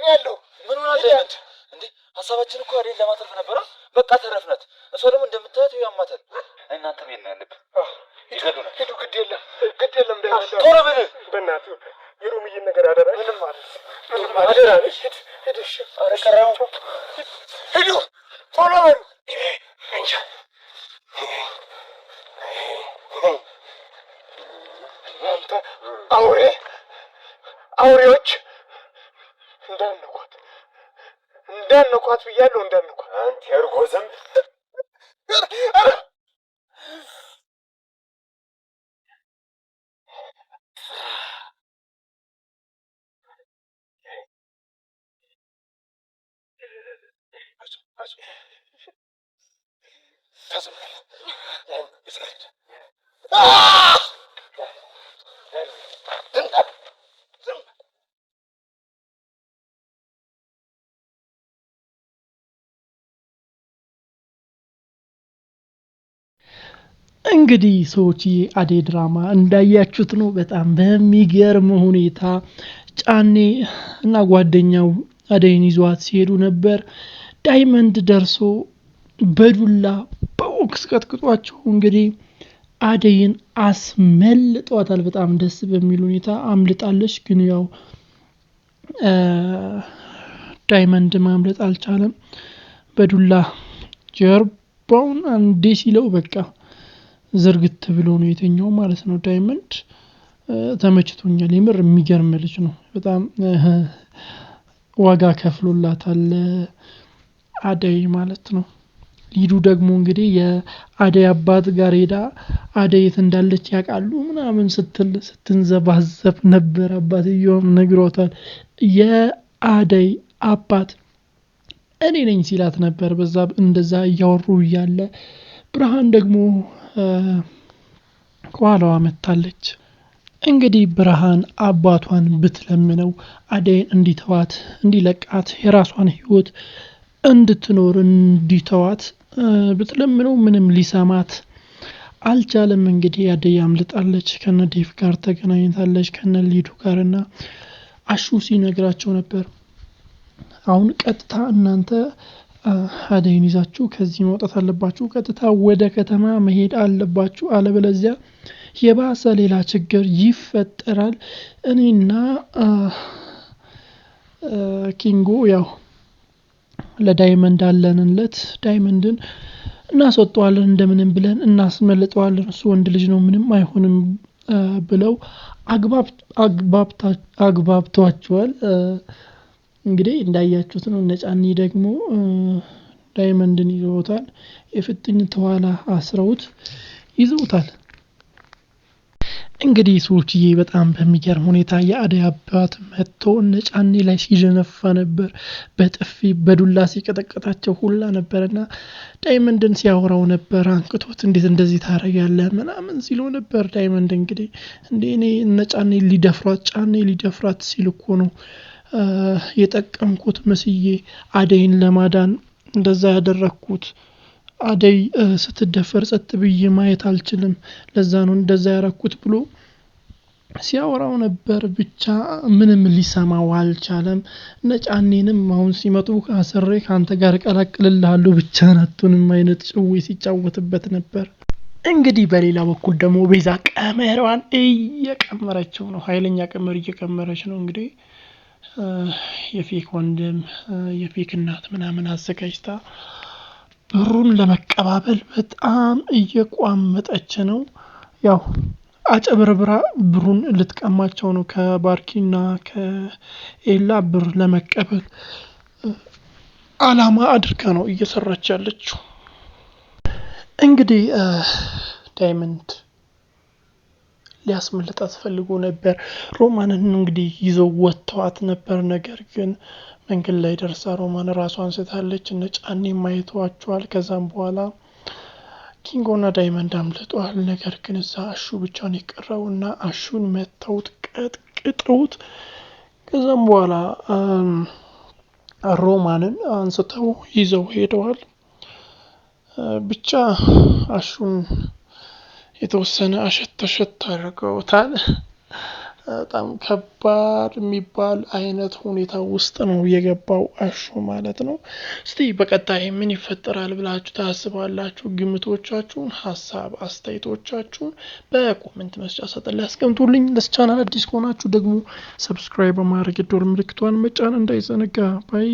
እኔ ያለው ምን ሆነ ዳይመንድ? እንዴ ሐሳባችን እኮ አይደል ለማትረፍ ነበር። በቃ ተረፍናት። እሷ ደግሞ እንደምታዩት ያማታል። እናንተ ምን ያለብ ይገዱና ሄዱ። ግድ የለም ዳይመንድ ቶሎ በል በእናትህ የሮምዬን ነገር አደራ። ምንም ማለት አደራ ሄድ እሺ። ኧረ ቀረው ሄዱ ቶሎ በሉ እንጂ አንተ አውሬዎች እንዳነኳት ብያለሁ። እንዳነኳት አንተ ያርጎ ዘንድ እንግዲህ ሰዎች አደይ ድራማ እንዳያችሁት ነው። በጣም በሚገርም ሁኔታ ጫኔ እና ጓደኛው አደይን ይዟት ሲሄዱ ነበር። ዳይመንድ ደርሶ በዱላ በቦክስ ቀጥቅጧቸው እንግዲህ አደይን አስመልጧታል። በጣም ደስ በሚል ሁኔታ አምልጣለች። ግን ያው ዳይመንድ ማምለጥ አልቻለም። በዱላ ጀርባውን አንዴ ሲለው በቃ ዝርግት ብሎ ነው የተኛው ማለት ነው። ዳይመንድ ተመችቶኛል። የምር የሚገርም ልጅ ነው። በጣም ዋጋ ከፍሎላታል አደይ ማለት ነው። ሊዱ ደግሞ እንግዲህ የአደይ አባት ጋር ሄዳ አደይ የት እንዳለች ያውቃሉ ምናምን ስትንዘባዘብ ነበር። አባትየውም ነግሮታል። የአደይ አባት እኔ ነኝ ሲላት ነበር። በዛ እንደዛ እያወሩ እያለ ብርሃን ደግሞ ከኋላዋ መታለች። እንግዲህ ብርሃን አባቷን ብትለምነው አደይን እንዲተዋት እንዲለቃት የራሷን ህይወት እንድትኖር እንዲተዋት ብትለምነው ምንም ሊሰማት አልቻለም። እንግዲህ አደይ አምልጣለች። ከነ ዴቭ ጋር ተገናኝታለች ከነ ሊዱ ጋርና አሹ ሲነግራቸው ነበር። አሁን ቀጥታ እናንተ አደይን ይዛችሁ ከዚህ መውጣት አለባችሁ። ቀጥታ ወደ ከተማ መሄድ አለባችሁ። አለበለዚያ የባሰ ሌላ ችግር ይፈጠራል። እኔና ኪንጎ ያው ለዳይመንድ አለንለት። ዳይመንድን እናስወጣዋለን እንደምንም ብለን እናስመልጠዋለን። እሱ ወንድ ልጅ ነው ምንም አይሆንም ብለው አግባብቷቸዋል። እንግዲህ እንዳያችሁት ነው። ነጫኒ ደግሞ ዳይመንድን ይዘውታል። የፍጥኝ ተዋላ አስረውት ይዘውታል። እንግዲህ ሰዎችዬ በጣም በሚገርም ሁኔታ የአደይ አባት መጥቶ ነጫኒ ላይ ሲጀነፋ ነበር። በጥፊ በዱላ ሲቀጠቀጣቸው ሁላ ነበርና ዳይመንድን ሲያወራው ነበር። አንቅቶት እንዴት እንደዚህ ታረጋለህ ምናምን ሲለው ነበር። ዳይመንድ እንግዲህ እንዴ እኔ ነጫኒ ሊደፍራት ሲል እኮ ነው የጠቀምኩት መስዬ አደይን ለማዳን እንደዛ ያደረኩት። አደይ ስትደፈር ጸጥ ብዬ ማየት አልችልም፣ ለዛ ነው እንደዛ ያረኩት ብሎ ሲያወራው ነበር። ብቻ ምንም ሊሰማው አልቻለም። ነጫኔንም አሁን ሲመጡ አስሬ ካንተ ጋር ቀላቅልልሃለሁ ብቻ ናቱንም አይነት ጭዌ ሲጫወትበት ነበር። እንግዲህ በሌላ በኩል ደግሞ ቤዛ ቀመሯን እየቀመረችው ነው። ኃይለኛ ቀመር እየቀመረች ነው። እንግዲህ የፌክ ወንድም የፌክ እናት ምናምን አዘጋጅታ ብሩን ለመቀባበል በጣም እየቋመጠች ነው። ያው አጨብርብራ ብሩን ልትቀማቸው ነው። ከባርኪና ከኤላ ብር ለመቀበል አላማ አድርጋ ነው እየሰራች ያለችው። እንግዲህ ዳይመንድ ሊያስመልጣት ፈልጎ ነበር። ሮማንን እንግዲህ ይዘው ወጥተዋት ነበር። ነገር ግን መንገድ ላይ ደርሳ ሮማን ራሷን ስታለች። ነጫኔ ማየቷቸዋል። ከዛም በኋላ ኪንጎና ዳይመንድ አምልጠዋል። ነገር ግን እዛ አሹ ብቻ ነው የቀረውና አሹን መተውት ቀጥቅጠውት ከዛም በኋላ ሮማንን አንስተው ይዘው ሄደዋል። ብቻ አሹን የተወሰነ አሸተሸት አድርገውታል። በጣም ከባድ የሚባል አይነት ሁኔታ ውስጥ ነው የገባው አሹ ማለት ነው። እስቲ በቀጣይ ምን ይፈጠራል ብላችሁ ታስባላችሁ? ግምቶቻችሁን፣ ሀሳብ አስተያየቶቻችሁን በኮሜንት መስጫ ሳጥን ላይ አስቀምጡልኝ። ለቻናል አዲስ ከሆናችሁ ደግሞ ሰብስክራይብ በማድረግ የደወል ምልክቷን መጫን እንዳይዘነጋ። ባይ